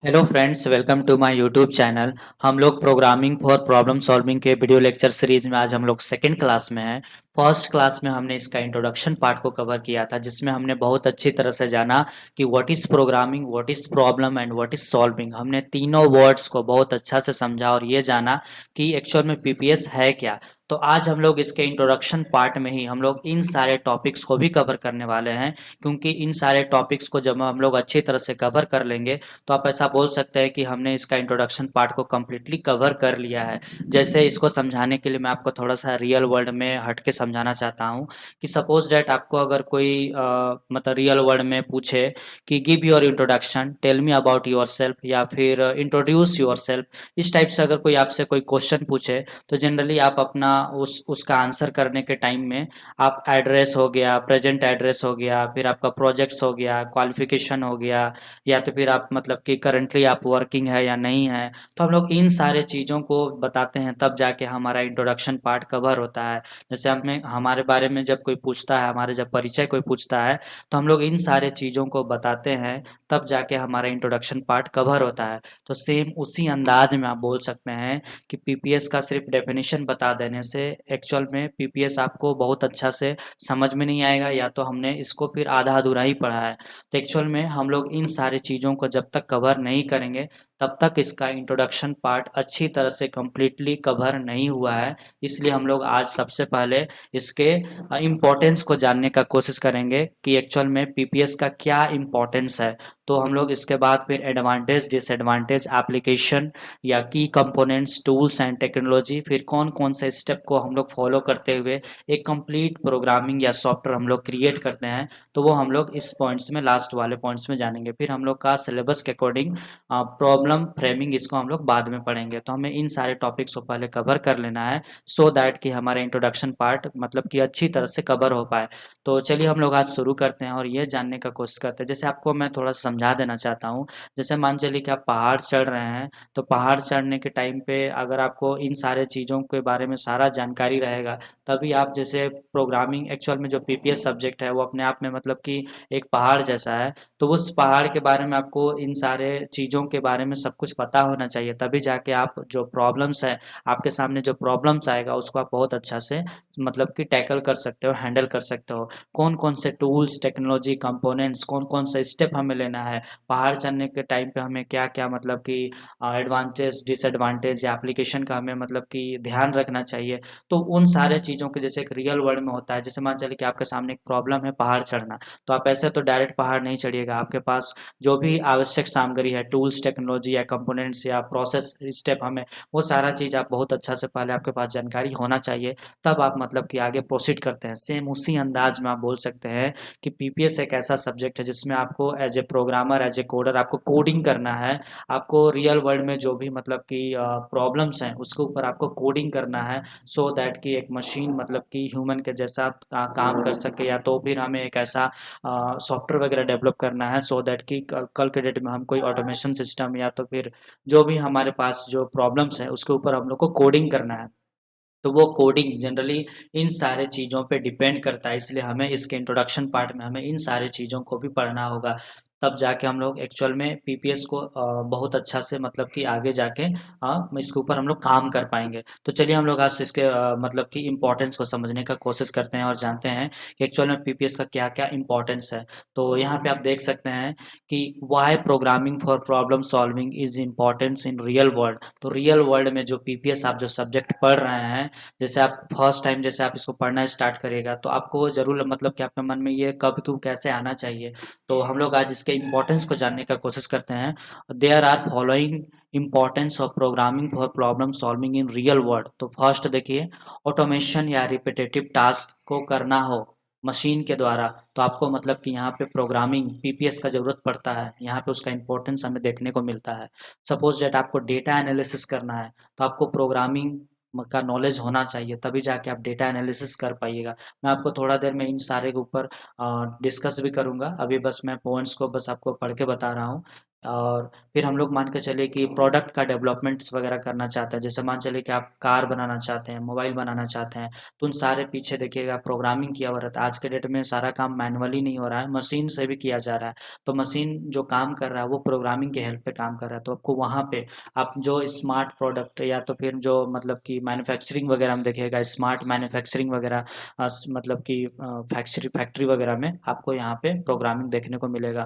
Hello friends, welcome to my YouTube channel. हम लोग programming for problem solving के video lecture series में आज हम लोग सेकंड क्लास में हैं। फर्स्ट क्लास में हमने इसका इंट्रोडक्शन पार्ट को कवर किया था, जिसमें हमने बहुत अच्छी तरह से जाना कि what is programming, what is problem and what is solving. हमने तीनों वर्ड्स को बहुत अच्छा से समझा और ये जाना कि एक्चुअल में पीपीएस है क्या। तो आज हम लोग इसके इंट्रोडक्शन पार्ट में ही हम लोग इन सारे टॉपिक्स को भी कवर करने वाले हैं, क्योंकि इन सारे टॉपिक्स को जब हम लोग अच्छी तरह से कवर कर लेंगे तो आप ऐसा बोल सकते हैं कि हमने इसका इंट्रोडक्शन पार्ट को कम्प्लीटली कवर कर लिया है। जैसे इसको समझाने के लिए मैं आपको थोड़ा सा रियल वर्ल्ड में हट के समझाना चाहता हूँ कि सपोज डैट आपको अगर कोई मतलब रियल वर्ल्ड में पूछे कि give your introduction, tell me about yourself, या फिर इंट्रोड्यूस योर सेल्फ, इस टाइप से अगर कोई आपसे कोई क्वेश्चन पूछे तो जनरली आप अपना उसका आंसर करने के टाइम में आप एड्रेस हो गया, प्रेजेंट एड्रेस हो गया, फिर आपका प्रोजेक्ट्स हो गया, क्वालिफिकेशन हो गया, या तो फिर आप मतलब कि करंटली आप वर्किंग है या नहीं है, तो हम लोग इन सारे चीज़ों को बताते हैं, तब जाके हमारा इंट्रोडक्शन पार्ट कवर होता है। जैसे हमें हमारे बारे में जब कोई पूछता है, हमारे जब परिचय कोई पूछता है, तो हम लोग इन सारे चीज़ों को बताते हैं, तब जाके हमारा इंट्रोडक्शन पार्ट कवर होता है। तो सेम उसी अंदाज में आप बोल सकते हैं कि पीपीएस का सिर्फ डेफिनेशन बता देने से एक्चुअल में पीपीएस आपको बहुत अच्छा से समझ में नहीं आएगा, या तो हमने इसको फिर आधा अधूरा ही पढ़ा है। तो एक्चुअल में हम लोग इन सारी चीज़ों को जब तक कवर नहीं करेंगे, तब तक इसका इंट्रोडक्शन पार्ट अच्छी तरह से कंप्लीटली कवर नहीं हुआ है। इसलिए हम लोग आज सबसे पहले इसके इम्पोर्टेंस को जानने का कोशिश करेंगे कि एक्चुअल में पीपीएस का क्या इम्पोर्टेंस है। तो हम लोग इसके बाद फिर एडवांटेज, डिसएडवांटेज, एप्लीकेशन या की कंपोनेंट्स, टूल्स एंड टेक्नोलॉजी, फिर कौन कौन से स्टेप को हम लोग फॉलो करते हुए एक कंप्लीट प्रोग्रामिंग या सॉफ्टवेयर हम लोग क्रिएट करते हैं, तो वो हम लोग इस पॉइंट्स में, लास्ट वाले पॉइंट्स में जानेंगे। फिर हम लोग का सिलेबस के अकॉर्डिंग प्रॉब्लम फ्रेमिंग, इसको हम लोग बाद में पढ़ेंगे। तो हमें इन सारे टॉपिक्स को पहले कवर कर लेना है, सो दैट कि हमारा इंट्रोडक्शन पार्ट मतलब कि अच्छी तरह से कवर हो पाए। तो चलिए हम लोग आज शुरू करते हैं और ये जानने का कोशिश करते हैं। जैसे आपको मैं थोड़ा सा समझा देना चाहता हूँ। जैसे मान चलिए कि आप पहाड़ चढ़ रहे हैं, तो पहाड़ चढ़ने के टाइम पे अगर आपको इन सारे चीज़ों के बारे में सारा जानकारी रहेगा, तभी आप जैसे प्रोग्रामिंग, एक्चुअल में जो पीपीएस सब्जेक्ट है वो अपने आप में मतलब कि एक पहाड़ जैसा है। तो उस पहाड़ के बारे में आपको इन सारे चीज़ों के बारे में सब कुछ पता होना चाहिए, तभी जाके आप जो प्रॉब्लम्स है, आपके सामने जो प्रॉब्लम्स आएगा उसको आप बहुत अच्छा से मतलब कि टैकल कर सकते हो, हैंडल कर सकते हो। कौन कौन से टूल्स, टेक्नोलॉजी, कंपोनेंट्स, कौन कौन से स्टेप हमें लेना है, पहाड़ चढ़ने के टाइम पे हमें क्या क्या मतलब कि एडवांटेज, डिसएडवांटेज या एप्लीकेशन का हमें मतलब कि ध्यान रखना चाहिए। तो उन सारे चीज़ों के जैसे एक रियल वर्ल्ड में होता है। जैसे मान चलिए कि आपके सामने एक प्रॉब्लम है पहाड़ चढ़ना, तो आप ऐसे तो डायरेक्ट पहाड़ नहीं चढ़िएगा। आपके पास जो भी आवश्यक सामग्री है, टूल्स, टेक्नोलॉजी या कंपोनेंट्स या प्रोसेस स्टेप, हमें वो सारा चीज़ आप बहुत अच्छा से पहले आपके पास जानकारी होना चाहिए, तब आप मतलब कि आगे प्रोसीड करते हैं। सेम उसी अंदाज में आप बोल सकते हैं कि पीपीएस एक ऐसा सब्जेक्ट है जिसमें आपको as a programmer, as a coder आपको कोडिंग करना है। आपको रियल वर्ल्ड में जो भी मतलब कि प्रॉब्लम्स हैं उसके ऊपर आपको कोडिंग करना है, सो दैट कि एक मशीन मतलब कि ह्यूमन के जैसा काम कर सके, या तो फिर हमें एक ऐसा सॉफ्टवेयर वगैरह डेवलप करना है, सो दैट कि कल के डेट में हम कोई ऑटोमेशन सिस्टम या तो फिर जो भी हमारे पास जो प्रॉब्लम्स है उसके ऊपर हम लोग को कोडिंग करना है। तो वो कोडिंग जनरली इन सारे चीज़ों पे डिपेंड करता है, इसलिए हमें इसके इंट्रोडक्शन पार्ट में हमें इन सारे चीज़ों को भी पढ़ना होगा। तब जाके हम लोग एक्चुअल में पीपीएस को बहुत अच्छा से मतलब कि आगे जाके इसके ऊपर हम लोग काम कर पाएँगे। तो चलिए हम लोग आज इसके मतलब कि इम्पोर्टेंस को समझने का कोशिश करते हैं और जानते हैं कि एक्चुअल में पीपीएस का क्या-क्या इम्पोर्टेंस है। तो यहाँ पे आप देख सकते हैं कि why programming for problem solving is importance in real world. तो रियल वर्ल्ड में जो पीपीएस आप जो सब्जेक्ट पढ़ रहे हैं, जैसे आप फर्स्ट टाइम जैसे आप इसको पढ़ना स्टार्ट करिएगा, तो आपको ज़रूर मतलब कि आपके मन में ये कब, क्यों, कैसे आना चाहिए। तो हम लोग आज इसके इम्पोर्टेंस को जानने का कोशिश करते हैं। There are following importance of programming for problem solving in real world. तो फर्स्ट देखिए, ऑटोमेशन या रिपीटेटिव टास्क को करना हो मशीन के द्वारा, तो आपको मतलब कि यहाँ पे प्रोग्रामिंग पीपीएस का ज़रूरत पड़ता है। यहाँ पे उसका इम्पोर्टेंस हमें देखने को मिलता है। सपोज दैट आपको डेटा एनालिसिस करना है, तो आपको प्रोग्रामिंग का नॉलेज होना चाहिए, तभी जाके आप डेटा एनालिसिस कर पाइएगा। मैं आपको थोड़ा देर में इन सारे के ऊपर डिस्कस भी करूँगा। अभी बस मैं पॉइंट्स को बस आपको पढ़ के बता रहा हूँ। और फिर हम लोग मान के चलिए कि प्रोडक्ट का डेवलपमेंट्स वगैरह करना चाहते हैं, जैसे मान चलिए कि आप कार बनाना चाहते हैं, मोबाइल बनाना चाहते हैं, तो उन सारे पीछे देखिएगा प्रोग्रामिंग किया हुआ रहता है। आज के डेट में सारा काम मैनुअली नहीं हो रहा है, मशीन से भी किया जा रहा है। तो मशीन जो काम कर रहा है वो प्रोग्रामिंग के हेल्प पे काम कर रहा है, तो आपको वहाँ पे आप जो स्मार्ट प्रोडक्ट या तो फिर जो मतलब कि मैन्युफैक्चरिंग वगैरह में देखिएगा, स्मार्ट मैन्युफैक्चरिंग वगैरह मतलब कि फैक्ट्री फैक्ट्री वगैरह में आपको यहाँ पे प्रोग्रामिंग देखने को मिलेगा।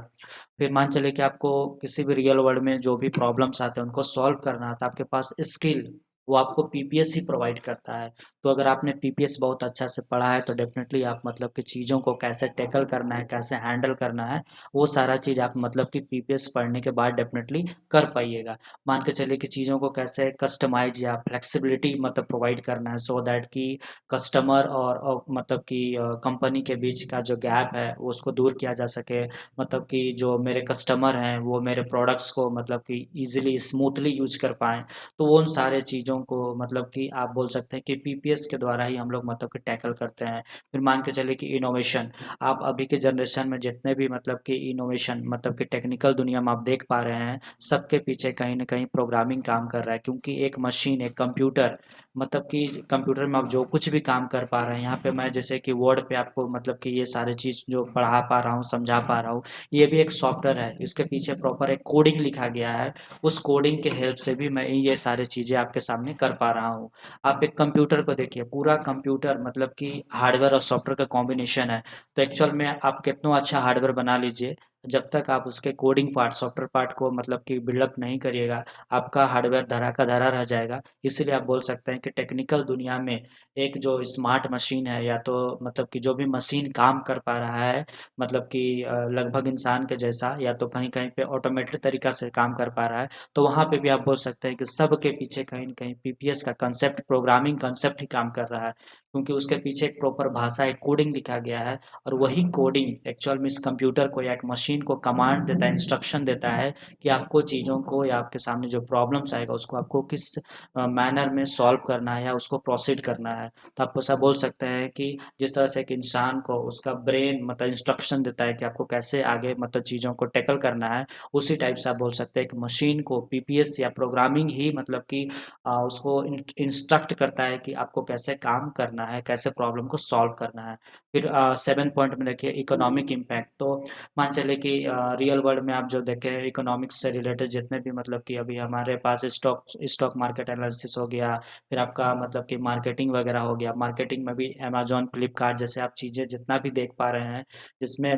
फिर मान चलिए कि आपको किसी भी रियल वर्ल्ड में जो भी प्रॉब्लम्स आते हैं उनको सॉल्व करना है, तो आपके पास स्किल वो आपको पीपीएस ही प्रोवाइड करता है। तो अगर आपने पीपीएस बहुत अच्छा से पढ़ा है तो डेफिनेटली आप मतलब कि चीज़ों को कैसे टैकल करना है, कैसे हैंडल करना है, वो सारा चीज़ आप मतलब कि पीपीएस पढ़ने के बाद डेफिनेटली कर पाइएगा। मान के चलिए कि चीज़ों को कैसे कस्टमाइज़ या फ्लेक्सिबिलिटी मतलब प्रोवाइड करना है, सो दैट कि कस्टमर और मतलब कि कंपनी के बीच का जो गैप है उसको दूर किया जा सके। मतलब कि जो मेरे कस्टमर हैं वो मेरे प्रोडक्ट्स को मतलब कि ईज़िली स्मूथली यूज़ कर पाएँ। तो वो उन सारे चीज़ों को मतलब कि आप बोल सकते हैं कि पीपीएस के द्वारा ही हम लोग मतलब कि टैकल करते हैं। फिर मान के चलिए कि इनोवेशन, आप अभी के जनरेशन में जितने भी मतलब कि इनोवेशन मतलब कि टेक्निकल दुनिया में आप देख पा रहे हैं, सबके पीछे कहीं न कहीं प्रोग्रामिंग काम कर रहा है, क्योंकि एक मशीन, एक कंप्यूटर मतलब कि कंप्यूटर में आप जो कुछ भी काम कर पा रहे हैं, यहाँ पे मैं जैसे कि वर्ड पे आपको मतलब कि ये सारी चीज़ जो पढ़ा पा रहा हूँ, समझा पा रहा हूँ, ये भी एक सॉफ्टवेयर है। इसके पीछे प्रॉपर एक कोडिंग लिखा गया है, उस कोडिंग के हेल्प से भी मैं ये सारी चीज़ें आपके सामने कर पा रहा हूँ। आप एक कंप्यूटर को देखिए, पूरा कंप्यूटर मतलब कि हार्डवेयर और सॉफ्टवेयर का कॉम्बिनेशन है। तो एक्चुअल में आप कितना अच्छा हार्डवेयर बना लीजिए, जब तक आप उसके कोडिंग पार्ट, सॉफ्टवेयर पार्ट को मतलब कि बिल्डअप नहीं करिएगा, आपका हार्डवेयर धरा का धरा रह जाएगा। इसीलिए आप बोल सकते हैं कि टेक्निकल दुनिया में एक जो स्मार्ट मशीन है, या तो मतलब कि जो भी मशीन काम कर पा रहा है मतलब कि लगभग इंसान के जैसा, या तो कहीं-कहीं पे ऑटोमेटेड तरीका से काम कर पा रहा है, तो वहाँ पे भी आप बोल सकते हैं कि सबके पीछे कहीं न कहीं पीपीएस का कंसेप्ट, प्रोग्रामिंग कंसेप्ट ही काम कर रहा है। क्योंकि उसके पीछे एक प्रॉपर भाषा, एक कोडिंग लिखा गया है, और वही कोडिंग एक्चुअल में इस कंप्यूटर को या एक मशीन को कमांड देता है, इंस्ट्रक्शन देता है कि आपको चीज़ों को या आपके सामने जो प्रॉब्लम्स आएगा उसको आपको किस मैनर में सॉल्व करना है या उसको प्रोसीड करना है। तो आप ऐसा बोल सकते हैं कि जिस तरह से एक इंसान को उसका ब्रेन मतलब इंस्ट्रक्शन देता है कि आपको कैसे आगे मतलब चीज़ों को टैकल करना है, उसी टाइप से आप बोल सकते हैं कि मशीन को पीपीएस या प्रोग्रामिंग ही मतलब कि उसको इंस्ट्रक्ट करता है कि आपको कैसे काम करना है, कैसे प्रॉब्लम को सॉल्व करना है। फिर 7 पॉइंट में देखिए इकोनॉमिक इम्पैक्ट। तो मान चलिए कि रियल वर्ल्ड में आप जो देखें इकोनॉमिक्स से रिलेटेड जितने भी मतलब कि अभी हमारे पास स्टॉक स्टॉक मार्केट एनालिसिस हो गया, फिर आपका मतलब कि मार्केटिंग वगैरह हो गया। मार्केटिंग में भी अमेज़न, फ्लिपकार्ट जैसे आप चीज़ें जितना भी देख पा रहे हैं, जिसमें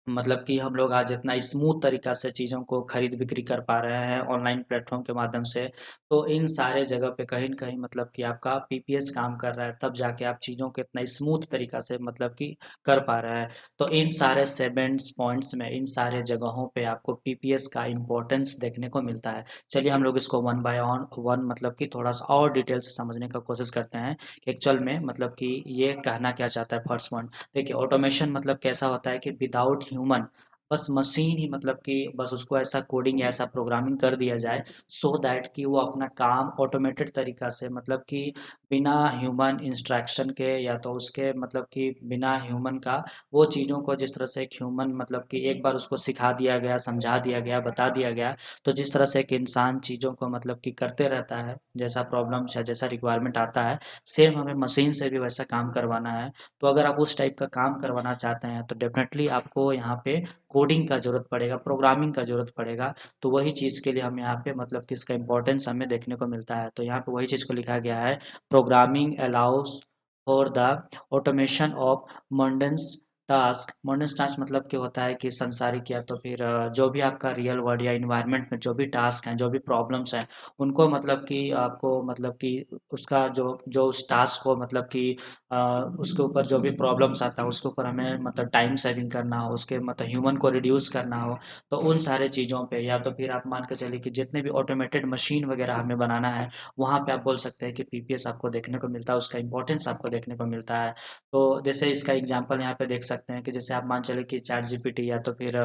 मतलब कि हम लोग आज इतना स्मूथ तरीका से चीज़ों को खरीद बिक्री कर पा रहे हैं ऑनलाइन प्लेटफॉर्म के माध्यम से। तो इन सारे जगह पे कहीं न कहीं मतलब कि आपका पीपीएस काम कर रहा है, तब जाके आप चीज़ों को इतना स्मूथ तरीका से मतलब कि कर पा रहे हैं। तो इन सारे 7 पॉइंट्स में, इन सारे जगहों पे आपको पीपीएस का इम्पोर्टेंस देखने को मिलता है। चलिए हम लोग इसको वन बाय वन मतलब कि थोड़ा-सा और डिटेल से समझने का कोशिश करते हैं कि एक्चुअल में मतलब कि ये कहना क्या चाहता है फर्स्ट पॉइंट। देखिए ऑटोमेशन मतलब कैसा होता है कि विदाउट ह्यूमन, बस मशीन ही मतलब कि बस उसको ऐसा कोडिंग या ऐसा प्रोग्रामिंग कर दिया जाए, सो दैट कि वो अपना काम ऑटोमेटेड तरीका से मतलब कि बिना ह्यूमन इंस्ट्रक्शन के, या तो उसके मतलब कि बिना ह्यूमन का वो चीज़ों को जिस तरह से एक ह्यूमन मतलब कि एक बार उसको सिखा दिया गया, समझा दिया गया, बता दिया गया, तो जिस तरह से एक इंसान चीज़ों को मतलब कि करते रहता है, जैसा प्रॉब्लम्स या जैसा रिक्वायरमेंट आता है, सेम हमें मशीन से भी वैसा काम करवाना है। तो अगर आप उस टाइप का काम करवाना चाहते हैं तो डेफ़िनेटली आपको यहाँ पे कोडिंग का ज़रूरत पड़ेगा, प्रोग्रामिंग का ज़रूरत पड़ेगा। तो वही चीज़ के लिए हम यहाँ पे मतलब कि इसका इम्पोर्टेंस हमें देखने को मिलता है। तो यहाँ पे वही चीज़ को लिखा गया है, programming allows for the automation of mundanes task. Mundanes task मतलब कि होता है कि सांसारिक, या तो फिर जो भी आपका रियल वर्ल्ड या एनवायरनमेंट में जो भी टास्क हैं, जो भी प्रॉब्लम्स हैं, उनको मतलब कि आपको मतलब कि उसका जो जो उस टास्क को मतलब कि अ, उसके ऊपर जो भी प्रॉब्लम्स आता है उसके ऊपर हमें मतलब टाइम सेविंग करना हो, उसके मतलब ह्यूमन को रिड्यूस करना हो, तो उन सारे चीज़ों पे, या तो फिर आप मान के चलिए कि जितने भी ऑटोमेटेड मशीन वगैरह हमें बनाना है, वहाँ पे आप बोल सकते हैं कि पीपीएस आपको देखने को मिलता है, उसका इंपॉर्टेंस आपको देखने को मिलता है। तो जैसे इसका एग्जांपल यहाँ पे देख सकते सकते हैं कि जैसे आप मान चलें कि चैटजीपीटी या तो फिर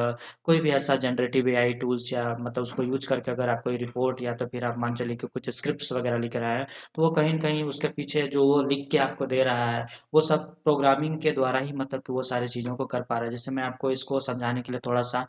कोई भी ऐसा जनरेटिव एआई टूल्स या मतलब उसको यूज़ करके अगर आप कोई रिपोर्ट या तो फिर आप मान चलिए कि कुछ स्क्रिप्ट्स वगैरह लिख रहा है, तो वो कहीं न कहीं उसके पीछे जो वो लिख के आपको दे रहा है, वो सब प्रोग्रामिंग के द्वारा ही मतलब कि वो सारी चीज़ों को कर पा रहा है। जैसे मैं आपको इसको समझाने के लिए थोड़ा-सा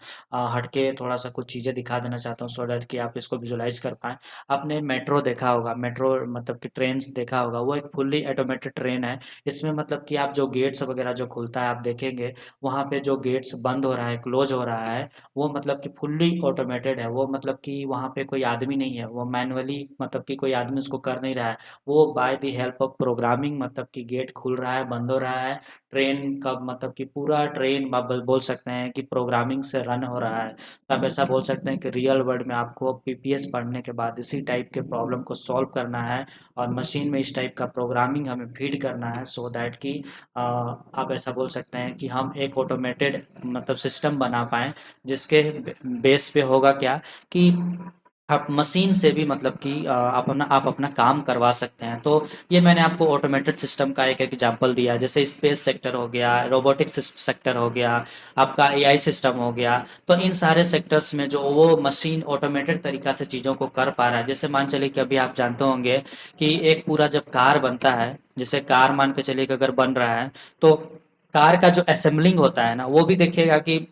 हटके थोड़ा-सा कुछ चीज़ें दिखा देना चाहता हूँ सो दैट कि आप इसको विजुअलाइज़ कर पाएँ। आपने मेट्रो देखा होगा, मेट्रो मतलब कि ट्रेन्स देखा होगा, वो एक फुल्ली ऑटोमेटेड ट्रेन है। इसमें मतलब कि आप जो गेट्स वगैरह जो खुलता है आप देखेंगे, वहाँ पे जो गेट्स बंद हो रहा है, क्लोज़ हो रहा है, वो मतलब कि फुल्ली ऑटोमेटेड है। वो मतलब कि वहाँ पे कोई आदमी नहीं है, वो मैनुअली मतलब कि कोई आदमी उसको कर नहीं रहा है। वो by the help of programming मतलब कि गेट खुल रहा है, बंद हो रहा है। ट्रेन का मतलब कि पूरा ट्रेन आप बोल सकते हैं कि प्रोग्रामिंग से रन हो रहा है। तो आप ऐसा बोल सकते हैं कि रियल वर्ल्ड में आपको पीपीएस पढ़ने के बाद इसी टाइप के प्रॉब्लम को सॉल्व करना है और मशीन में इस टाइप का प्रोग्रामिंग हमें फीड करना है सो दैट कि आप ऐसा बोल सकते हैं कि हम एक ऑटोमेटेड मतलब सिस्टम बना पाएँ जिसके बेस पे होगा क्या कि आप मशीन से भी मतलब कि आप अपना काम करवा सकते हैं। तो ये मैंने आपको ऑटोमेटेड सिस्टम का एक एग्जांपल दिया, जैसे स्पेस सेक्टर हो गया, रोबोटिक्स सेक्टर हो गया, आपका एआई सिस्टम हो गया। तो इन सारे सेक्टर्स में जो वो मशीन ऑटोमेटेड तरीका से चीज़ों को कर पा रहा है। जैसे मान चलिए कि अभी आप जानते होंगे कि एक पूरा जब कार बनता है, जैसे कार मान के चलिए कि अगर बन रहा है, तो कार का जो असेंबलिंग होता है ना, वो भी देखिएगा कि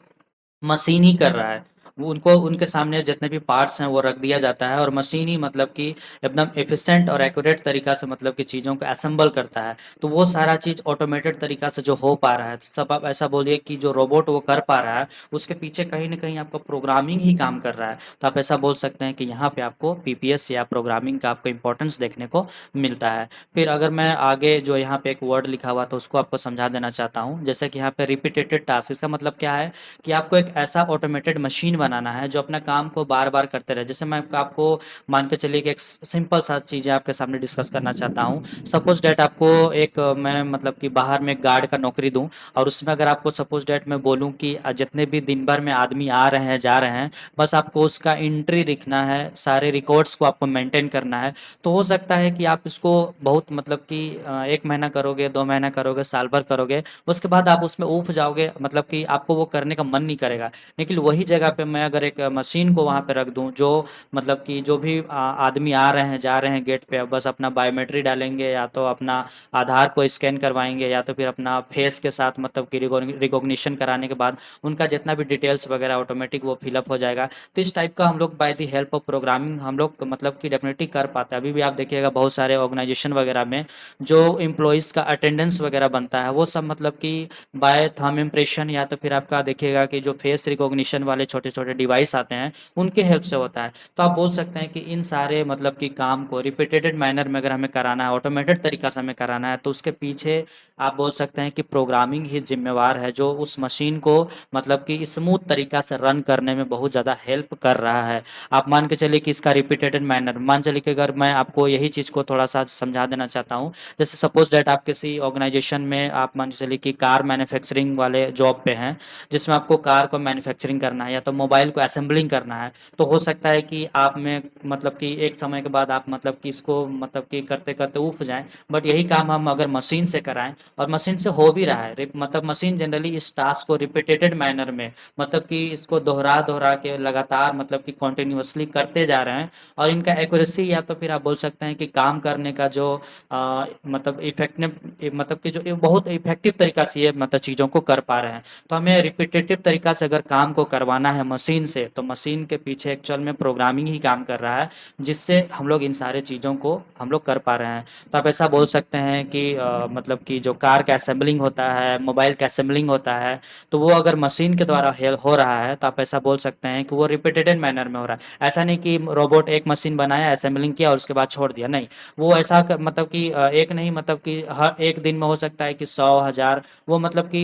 मशीन ही कर रहा है। वो उनको उनके सामने जितने भी पार्ट्स हैं वो रख दिया जाता है और मशीन ही मतलब कि एकदम एफिशिएंट और एक्यूरेट तरीका से मतलब कि चीज़ों को असेंबल करता है। तो वो सारा चीज़ ऑटोमेटेड तरीका से जो हो पा रहा है, तो सब आप ऐसा बोलिए कि जो रोबोट वो कर पा रहा है, उसके पीछे कहीं न कहीं आपका प्रोग्रामिंग ही काम कर रहा है। तो आप ऐसा बोल सकते हैं कि यहाँ पे आपको पीपीएस या प्रोग्रामिंग का आपको इम्पोर्टेंस देखने को मिलता है। फिर अगर मैं आगे जो यहाँ पे एक वर्ड लिखा हुआ था उसको आपको समझा देना चाहता हूँ। जैसे कि यहाँ पे रिपीटेटेड टास्क, इसका मतलब क्या है कि आपको एक ऐसा ऑटोमेटेड मशीन बनाना है जो अपना काम को बार-बार करते रहे। जैसे मैं आपको मान के चलिए कि एक सिंपल सा चीज़ें आपके सामने डिस्कस करना चाहता हूँ। सपोज़ दैट आपको एक मैं मतलब कि बाहर में गार्ड का नौकरी दूँ और उसमें अगर आपको सपोज़ दैट मैं बोलूँ कि जितने भी दिन भर में आदमी आ रहे हैं, जा रहे हैं, बस आपको उसका एंट्री लिखना है, सारे रिकॉर्ड्स को आपको मेंटेन करना है। तो हो सकता है कि आप इसको बहुत मतलब कि 1 महीना करोगे, 2 महीना करोगे, साल भर करोगे, उसके बाद आप उसमें ऊब जाओगे, मतलब कि आपको वो करने का मन नहीं करेगा। लेकिन वही जगह पे मैं अगर एक मशीन को वहाँ पे रख दूँ जो मतलब कि जो भी आदमी आ रहे हैं जा रहे हैं गेट पे, बस अपना बायोमेट्री डालेंगे या तो अपना आधार को स्कैन करवाएंगे या तो फिर अपना फेस के साथ मतलब कि रिकॉग्निशन कराने के बाद उनका जितना भी डिटेल्स वगैरह ऑटोमेटिक वो फिलअप हो जाएगा। तो इस टाइप का हम लोग by the help of programming हम लोग मतलब कि डेफिनेटली कर पाते हैं। अभी भी आप देखिएगा बहुत सारे ऑर्गेनाइजेशन वगैरह में जो एम्प्लॉयज़ का अटेंडेंस वगैरह बनता है वो सब मतलब कि बाय थंब इम्प्रेशन या तो फिर आपका देखिएगा कि जो फेस रिकॉग्निशन वाले छोटे-छोटे डिवाइस आते हैं, उनके हेल्प से होता है। तो आप बोल सकते हैं कि इन सारे मतलब कि काम को रिपिटेटेड मैनर में अगर हमें कराना है, ऑटोमेटेड तरीका से हमें कराना है, तो उसके पीछे आप बोल सकते हैं कि प्रोग्रामिंग ही ज़िम्मेवार है, जो उस मशीन को मतलब कि स्मूथ तरीका से रन करने में बहुत ज़्यादा हेल्प कर रहा है। आप मान के चलिए कि इसका रिपिटेटेड मैनर मान चलिए कि अगर मैं आपको यही चीज़ को थोड़ा-सा समझा देना चाहता हूँ, जैसे सपोज़ दैट आप किसी ऑर्गेनाइजेशन में आप मान के चलिए कि कार मैन्युफैक्चरिंग वाले जॉब पे हैं, जिसमें आपको कार को मैन्युफैक्चरिंग करना है या तो मोबाइल को असेंबलिंग करना है। तो हो सकता है कि आप में मतलब कि एक समय के बाद आप मतलब कि इसको मतलब कि करते-करते ऊब जाएँ, बट यही काम हम अगर मशीन से कराएँ और मशीन से हो भी रहा है, मतलब मशीन जनरली इस टास्क को रिपिटेटेड मैनर में मतलब कि इसको दोहरा-दोहरा के लगातार मतलब कि कंटीन्यूअसली करते जा रहे हैं और इनका एक्यूरेसी या तो फिर आप बोल सकते हैं कि काम करने का जो मतलब इफेक्टिव मतलब कि जो ये बहुत इफेक्टिव तरीका से ये मतलब चीज़ों को कर पा रहे हैं। तो हमें रिपिटेटिव तरीका से अगर काम को करवाना है मशीन से, तो मशीन के पीछे एक्चुअल में प्रोग्रामिंग ही काम कर रहा है, जिससे हम लोग इन सारे चीज़ों को हम लोग कर पा रहे हैं। तो आप ऐसा बोल सकते हैं कि मतलब कि जो कार का असेंबलिंग होता है, मोबाइल का असेंबलिंग होता है, तो वो अगर मशीन के द्वारा हो रहा है, तो आप ऐसा बोल सकते हैं कि वो रिपिटेटेड मैनर में हो रहा है। ऐसा नहीं कि रोबोट एक मशीन बनाया, असेंबलिंग किया और उसके बाद छोड़ दिया, नहीं। वो ऐसा मतलब कि एक नहीं मतलब कि हर एक दिन में हो सकता है कि 100 1000 वो मतलब कि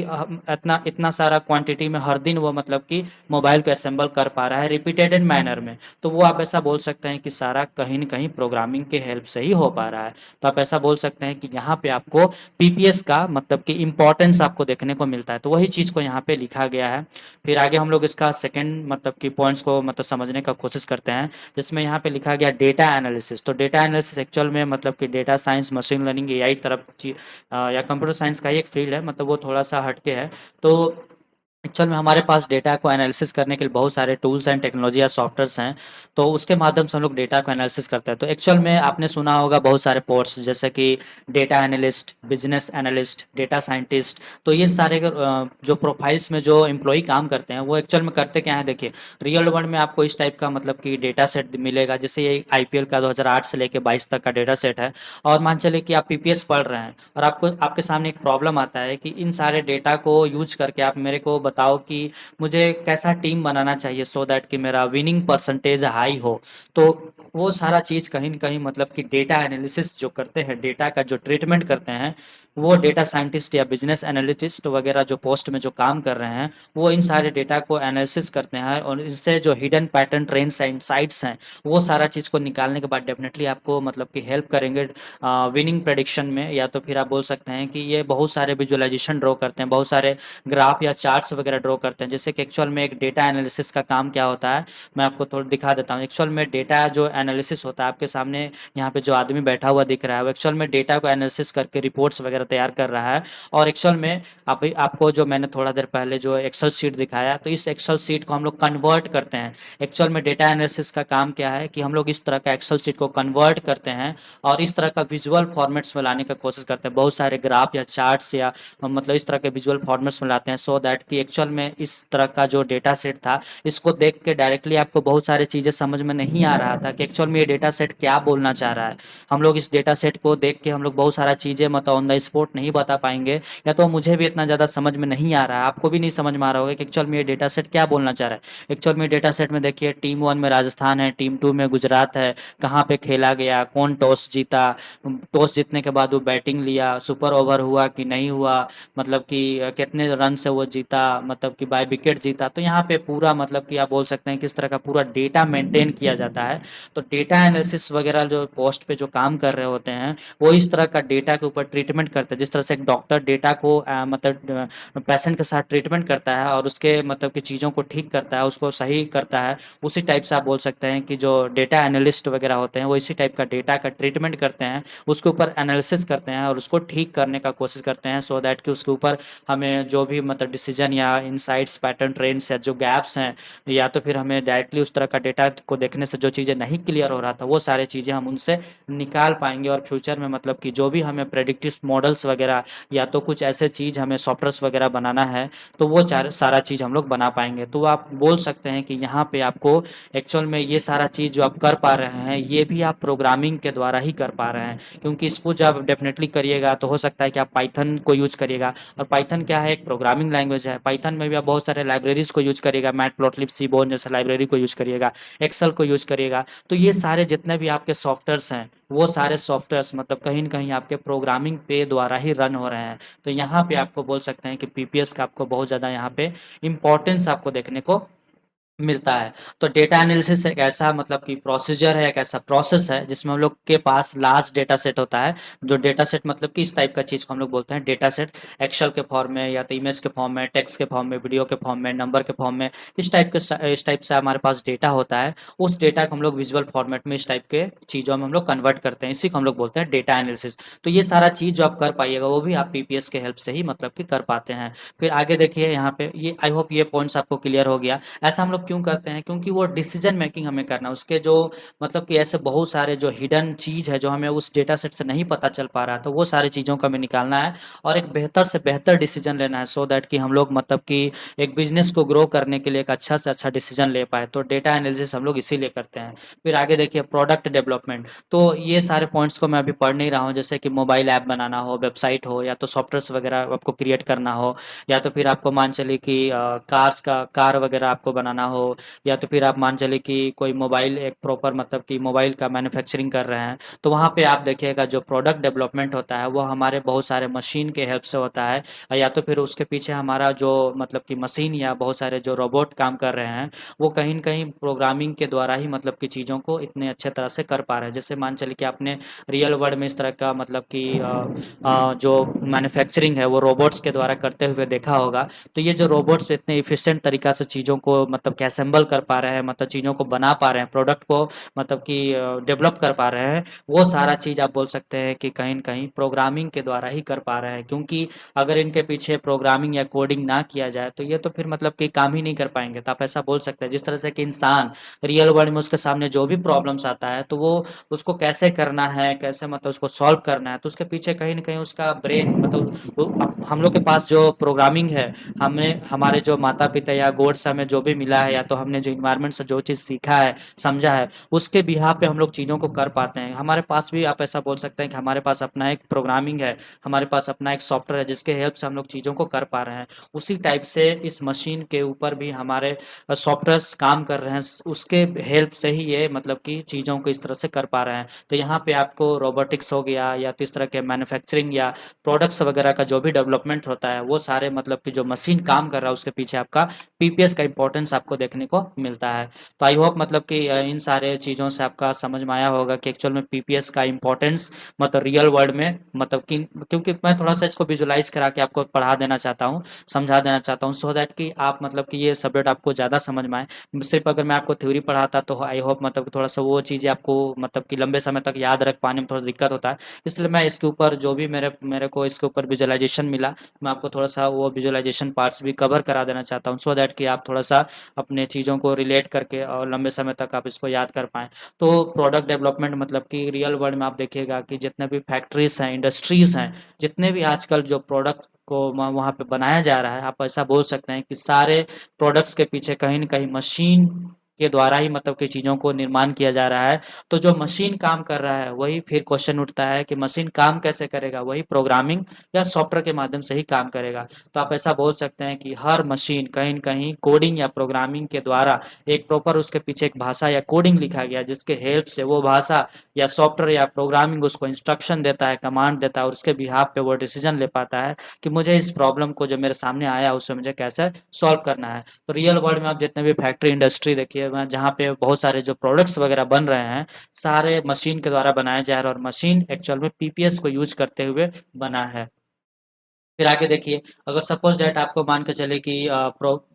इतना इतना सारा क्वांटिटी में हर दिन वो मतलब कि मोबाइल को असेंबल कर पा रहा है रिपीटेड मैनर में, तो वो आप ऐसा बोल सकते हैं कि सारा कहीं न कहीं प्रोग्रामिंग के हेल्प से ही हो पा रहा है। तो आप ऐसा बोल सकते हैं कि यहाँ पे आपको पीपीएस का मतलब कि इम्पोर्टेंस आपको देखने को मिलता है, तो वही चीज़ को यहाँ पे लिखा गया है। फिर आगे हम लोग इसका सेकंड मतलब कि पॉइंट्स को मतलब समझने का कोशिश करते हैं, जिसमें यहाँ पे लिखा गया डेटा एनालिसिस। तो डेटा एनालिसिस एक्चुअल में मतलब कि data science, machine learning, AI तरफ या कंप्यूटर साइंस का ही एक फील्ड है, मतलब वो थोड़ा-सा हटके है। तो एक्चुअल में हमारे पास डेटा को एनालिसिस करने के लिए बहुत सारे टूल्स एंड टेक्नोलॉजी या सॉफ्टवेयर्स हैं, तो उसके माध्यम से हम लोग डेटा को एनालिसिस करते हैं। तो एक्चुअल में आपने सुना होगा बहुत सारे पोस्ट जैसे कि data analyst, business analyst, data scientist. तो ये सारे जो प्रोफाइल्स में जो एम्प्लॉई काम करते हैं वो एक्चुअल में करते क्या है, देखिए रियल वर्ल्ड में आपको इस टाइप का मतलब कि डेटा सेट मिलेगा। जैसे ये आईपीएल का 2008 से लेके 22 तक का डेटा सेट है, और मान चलिए कि आप पीपीएस पढ़ रहे हैं और आपको आपके सामने एक प्रॉब्लम आता है कि इन सारे डेटा को यूज करके आप मेरे को बताओ कि मुझे कैसा टीम बनाना चाहिए सो दैट कि मेरा विनिंग परसेंटेज हाई हो। तो वो सारा चीज़ कहीं न कहीं मतलब कि डेटा एनालिसिस जो करते हैं, डेटा का जो ट्रीटमेंट करते हैं, वो डेटा साइंटिस्ट या बिजनेस एनालिटिस्ट वगैरह जो पोस्ट में जो काम कर रहे हैं, वो इन सारे डेटा को एनालिसिस करते हैं और इससे जो hidden pattern, trends and insights हैं, वो सारा चीज़ को निकालने के बाद डेफिनेटली आपको मतलब कि हेल्प करेंगे विनिंग प्रेडिक्शन में। या तो फिर आप बोल सकते हैं कि ये बहुत सारे विजुअलाइजेशन ड्रॉ करते हैं, बहुत सारे ग्राफ या चार्ट्स वगैरह ड्रॉ करते हैं। जैसे कि एक्चुअल में एक डेटा एनालिसिस का काम क्या होता है, मैं आपको थोड़ा दिखा देता हूँ। एक्चुअल में डेटा जो एनालिसिस होता है, आपके सामने यहाँ पे जो आदमी बैठा हुआ दिख रहा है, वो एक्चुअल में डेटा को एनालिसिस करके रिपोर्ट्स वगैरह तैयार कर रहा है। और एक्चुअल में आपको जो मैंने थोड़ा देर पहले जो एक्सेल शीट दिखाया, तो इस एक्सेल शीट को हम लोग कन्वर्ट करते हैं। एक्चुअल में डेटा एनालिसिस का काम क्या है कि हम लोग इस तरह का एक्सेल शीट को कन्वर्ट करते हैं और इस तरह का विजुअल फॉर्मेट्स में लाने का कोशिश करते हैं। बहुत सारे ग्राफ या चार्ट्स या मतलब इस तरह के विजुअल फॉर्मेट्स में लाते हैं, सो दैट कि एक्चुअल में इस तरह का जो डेटा सेट था, इसको देख के डायरेक्टली आपको बहुत सारी चीज़ें समझ में नहीं आ रहा था कि एक्चुअल में ये डेटा सेट क्या बोलना चाह रहा है। हम लोग इस डेटा सेट को देख के हम लोग बहुत सारा चीज़ें मतलब ऑन द स्पॉट नहीं बता पाएंगे, या तो मुझे भी इतना ज़्यादा समझ में नहीं आ रहा है, आपको भी नहीं समझ में आ रहा होगा कि एक्चुअल में ये डेटा सेट क्या बोलना चाह रहा है। एक्चुअल में डेटा सेट में देखिए टीम 1 में राजस्थान है, टीम 2 में गुजरात है, कहाँ पे खेला गया, कौन टॉस जीता, टॉस जीतने के बाद वो बैटिंग लिया, सुपर ओवर हुआ कि नहीं हुआ, मतलब कि कितने रन से वो जीता, मतलब कि बाय विकेट जीता। तो यहाँ पे पूरा मतलब कि आप बोल सकते हैं किस तरह का पूरा डेटा मेंटेन किया जाता है। तो डेटा एनालिसिस वगैरह जो पोस्ट पे जो काम कर रहे होते हैं, वो इस तरह का डेटा के ऊपर ट्रीटमेंट करते हैं। जिस तरह से एक डॉक्टर डेटा को मतलब पेशेंट के साथ ट्रीटमेंट करता है और उसके मतलब कि चीज़ों को ठीक करता है, उसको सही करता है, उसी टाइप से आप बोल सकते हैं कि जो डेटा एनालिस्ट वगैरह होते हैं, वो इसी टाइप का डेटा का ट्रीटमेंट करते हैं, उसके ऊपर एनालिसिस करते हैं और उसको ठीक करने का कोशिश करते हैं, सो दैट कि उसके ऊपर हमें जो भी मतलब डिसीजन या इनसाइट्स, पैटर्न, ट्रेंड्स या जो गैप्स हैं, या तो फिर हमें डायरेक्टली उस तरह का डेटा को देखने से जो चीज़ें नहीं क्लियर हो रहा था, वो सारी चीज़ें हम उनसे निकाल पाएंगे। और फ्यूचर में मतलब कि जो भी हमें प्रेडिक्टिव मॉडल्स वगैरह या तो कुछ ऐसे चीज़ हमें सॉफ्टवेयर्स वगैरह बनाना है, तो वो सारा चीज़ हम लोग बना पाएंगे। तो आप बोल सकते हैं कि यहाँ पे आपको एक्चुअल में ये सारा चीज़ जो आप कर पा रहे हैं, ये भी आप प्रोग्रामिंग के द्वारा ही कर पा रहे हैं। क्योंकि इसको जब आप डेफिनेटली करिएगा तो हो सकता है कि आप पाइथन को यूज करिएगा, और पाइथन क्या है, एक प्रोग्रामिंग लैंग्वेज है। पाइथन में भी आप बहुत सारे लाइब्रेरीज को यूज करिएगा, मैटप्लॉटलिब, सीबोर्न जैसे लाइब्रेरी को यूज करिएगा, एक्सेल को यूज करिएगा। तो ये सारे जितने भी आपके सॉफ्टवेयर्स हैं, वो सारे सॉफ्टवेयर्स मतलब कहीं न कहीं आपके प्रोग्रामिंग पे द्वारा ही रन हो रहे हैं। तो यहाँ पे आपको बोल सकते हैं कि पीपीएस का आपको बहुत ज़्यादा यहाँ पे इम्पोर्टेंस आपको देखने को मिलता है। तो डेटा एनालिसिस एक ऐसा मतलब कि प्रोसीजर है, एक ऐसा प्रोसेस है जिसमें हम लोग के पास लार्ज डेटा सेट होता है। जो डेटा सेट मतलब कि इस टाइप का चीज़ को हम लोग बोलते हैं डेटा सेट। एक्सेल के फॉर्म में या तो इमेज के फॉर्म में, टेक्स्ट के फॉर्म में, वीडियो के फॉर्म में, नंबर के फॉर्म में, इस टाइप से हमारे पास डेटा होता है। उस डेटा को हम लोग विजुअल फॉर्मेट में इस टाइप के चीज़ों में हम लोग कन्वर्ट करते हैं। इसी को हम लोग बोलते हैं डेटा एनालिसिस। तो ये सारा चीज़ जो आप कर पाइएगा, वो भी आप पीपीएस के हेल्प से ही मतलब कि कर पाते हैं। फिर आगे देखिए यहाँ पे, ये आई होप ये पॉइंट्स आपको क्लियर हो गया। ऐसा हम लोग क्यों करते हैं? क्योंकि वो डिसीजन मेकिंग हमें करना है, उसके जो मतलब कि ऐसे बहुत सारे जो हिडन चीज़ है जो हमें उस डेटा सेट से नहीं पता चल पा रहा है, तो वो सारी चीज़ों को हमें निकालना है और एक बेहतर से बेहतर डिसीजन लेना है, सो दैट कि हम लोग मतलब कि एक बिजनेस को ग्रो करने के लिए एक अच्छा से अच्छा डिसीजन ले पाए। तो डेटा एनालिसिस हम लोग इसीलिए करते हैं। फिर आगे देखिए प्रोडक्ट डेवलपमेंट। तो ये सारे पॉइंट्स को मैं अभी पढ़ नहीं रहा हूँ, जैसे कि मोबाइल ऐप बनाना हो, वेबसाइट हो, या तो सॉफ्टवेयर्स वगैरह आपको क्रिएट करना हो, या तो फिर आपको मान चलिए कि कार वगैरह आपको बनाना हो, हो, या तो फिर आप मान चलिए कि कोई मोबाइल एक प्रॉपर मतलब कि मोबाइल का मैन्युफैक्चरिंग कर रहे हैं, तो वहाँ पे आप देखिएगा जो प्रोडक्ट डेवलपमेंट होता है वो हमारे बहुत सारे मशीन के हेल्प से होता है, या तो फिर उसके पीछे हमारा जो मतलब कि मशीन या बहुत सारे जो रोबोट काम कर रहे हैं, वो कहीं न कहीं प्रोग्रामिंग के द्वारा ही मतलब कि चीज़ों को इतने अच्छे तरह से कर पा रहे हैं। जैसे मान चलिए कि आपने रियल वर्ल्ड में इस तरह का मतलब कि जो मैन्युफैक्चरिंग है वो रोबोट्स के द्वारा करते हुए देखा होगा। तो ये जो रोबोट्स इतने एफिशिएंट तरीका से चीज़ों को मतलब कि असेंबल कर पा रहे हैं, मतलब चीज़ों को बना पा रहे हैं, प्रोडक्ट को मतलब कि डेवलप कर पा रहे हैं, वो सारा चीज़ आप बोल सकते हैं कि कहीं न कहीं प्रोग्रामिंग के द्वारा ही कर पा रहे हैं। क्योंकि अगर इनके पीछे प्रोग्रामिंग या कोडिंग ना किया जाए तो ये तो फिर मतलब कि काम ही नहीं कर पाएँगे। तो आप ऐसा बोल सकते हैं जिस तरह से कि इंसान रियल वर्ल्ड में उसके सामने जो भी प्रॉब्लम्स आता है तो वो उसको कैसे करना है, कैसे मतलब उसको सॉल्व करना है, तो उसके पीछे कहीं न कहीं उसका ब्रेन मतलब वो हम लोग के पास जो प्रोग्रामिंग है, हमने हमारे जो माता-पिता या गॉड से हमें जो भी मिला है या तो हमने जो एनवायरनमेंट से जो चीज़ सीखा है, समझा है, उसके बिहाफ़ पे हम लोग चीज़ों को कर पाते हैं। हमारे पास भी आप ऐसा बोल सकते हैं कि हमारे पास अपना एक प्रोग्रामिंग है, हमारे पास अपना एक सॉफ्टवेयर है जिसके हेल्प से हम लोग चीज़ों को कर पा रहे हैं। उसी टाइप से इस मशीन के ऊपर भी हमारे सॉफ्टवेयर्स काम कर रहे हैं, उसके हेल्प से ही ये मतलब कि चीज़ों को इस तरह से कर पा रहे हैं। तो यहाँ पे आपको रोबोटिक्स हो गया या तो इस तरह के मैन्युफैक्चरिंग या प्रोडक्ट्स वगैरह का जो भी डेवलपमेंट होता है, वो सारे मतलब कि जो मशीन काम कर रहा है उसके पीछे आपका पीपीएस का इम्पोर्टेंस आपको देखने को मिलता है। तो आई होप मतलब कि इन सारे चीज़ों से आपका समझ में आया होगा कि एक्चुअल में पीपीएस का इम्पोर्टेंस मतलब रियल वर्ल्ड में मतलब कि क्योंकि मैं थोड़ा-सा इसको विजुअलाइज़ करा के आपको पढ़ा देना चाहता हूँ, समझा देना चाहता हूँ सो दैट कि आप मतलब कि ये सब्जेक्ट आपको ज़्यादा समझ में आए। सिर्फ़ अगर मैं आपको थ्योरी पढ़ाता तो आई होप मतलब कि थोड़ा-सा वो चीज़ें आपको मतलब कि लंबे समय तक याद रख पाने में थोड़ा दिक्कत होता है। इसलिए मैं इसके ऊपर जो भी मेरे मेरे को इसके ऊपर विजुअलाइज़ेशन मिला, मैं आपको थोड़ा-सा वो विजुअलाइज़ेशन पार्ट्स भी कवर करा देना चाहता हूँ सो दैट कि आप थोड़ा-सा अपने चीज़ों को रिलेट करके और लंबे समय तक आप इसको याद कर पाएँ। तो प्रोडक्ट डेवलपमेंट मतलब कि रियल वर्ल्ड में आप देखिएगा कि जितने भी फैक्ट्रीज़ हैं, इंडस्ट्रीज़ हैं, जितने भी आजकल जो प्रोडक्ट को वहाँ पे बनाया जा रहा है, आप ऐसा बोल सकते हैं कि सारे प्रोडक्ट्स के पीछे कहीं न कहीं मशीन के द्वारा ही मतलब कि चीज़ों को निर्माण किया जा रहा है। तो जो मशीन काम कर रहा है, वही फिर क्वेश्चन उठता है कि मशीन काम कैसे करेगा? वही प्रोग्रामिंग या सॉफ्टवेयर के माध्यम से ही काम करेगा। तो आप ऐसा बोल सकते हैं कि हर मशीन कहीं न कहीं कोडिंग या प्रोग्रामिंग के द्वारा एक प्रॉपर उसके पीछे एक भाषा या कोडिंग लिखा गया, जिसके हेल्प से वो भाषा या सॉफ्टवेयर या प्रोग्रामिंग उसको इंस्ट्रक्शन देता है, कमांड देता है और उसके बिहाफ़ पे वो डिसीज़न ले पाता है कि मुझे इस प्रॉब्लम को जो मेरे सामने आया, उसे मुझे कैसे सॉल्व करना है। तो रियल वर्ल्ड में आप जितने भी फैक्ट्री इंडस्ट्री देखिए वहाँ जहाँ पे बहुत सारे जो प्रोडक्ट्स वगैरह बन रहे हैं, सारे मशीन के द्वारा बनाए जा रहे हैं और मशीन एक्चुअल में पीपीएस को यूज़ करते हुए बना है। फिर आगे देखिए, अगर सपोज़ दैट आपको मान के चले कि